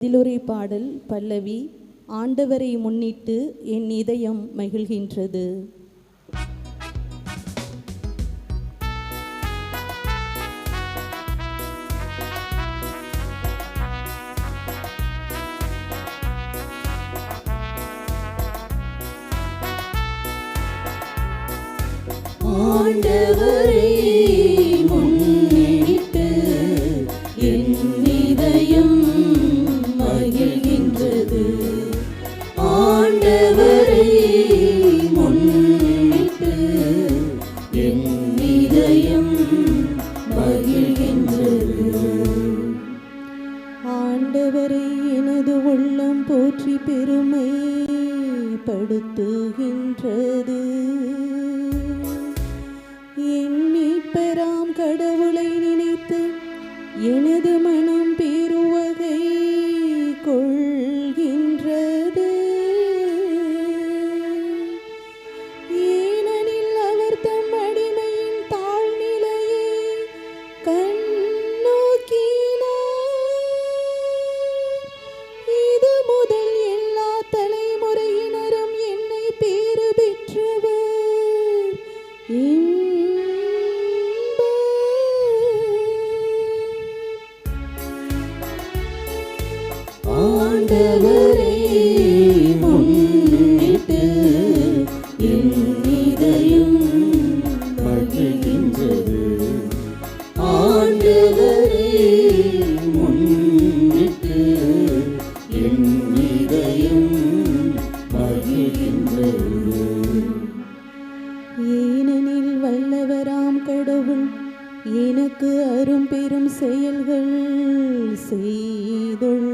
பதிலுரை பாடல் பல்லவி. ஆண்டவரை முன்னிட்டு என் இதயம் மகிழ்கின்றது. ஆண்டவரை முன்னிட்டு என் இதயம் மகிழ்கின்றது. ஆண்டவரை முன்னிட்டு என் இதயம் மகிழ்கின்றது. ஆண்டவரை எனது உள்ளம் போற்றி பெருமை படுத்துகின்றது. என் மீட்பராம் கடவுளை நினைத்து எனது மனம் பேருவகை கொள்கின்றது. ஏனெனில் அவர் தம் அடிமையின் தாழ்நிலையை கண்ணோக்கினார். இது முதல் எல்லா தலைமுறையினரும் என்னை பேறு பெற்றவர் ஆண்டவரை முன்னிட்டு என் இதயம் மகிழ்கின்றது. ஆண்டவரை முன்னிட்டு என் இதயம் மகிழ்கின்றது. ஏனெனில் வல்லவராம் கடவுள் எனக்கு அரும் பெரும் செயல்கள் செய்துள்ளார்.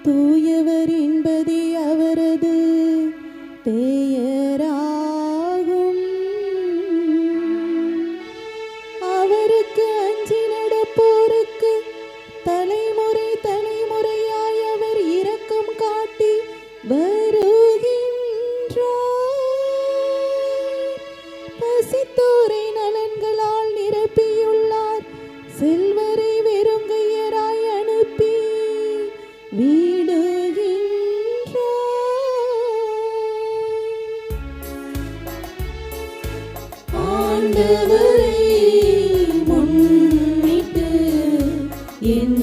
தூயவர் என்பதே அவரது பெயராகும். அவருக்கு அஞ்சி நடப்போருக்கு தலைமுறை தலைமுறையாய் அவர் இரக்கம் காட்டி வருகின்றார். பசித்தோரை நலன்களால் நிரப்பியுள்ளார். செல்வரை வெறுங்கையராய் அனுப்பி விடுகின்றார். ஆண்டவரை முன்னிட்டு என்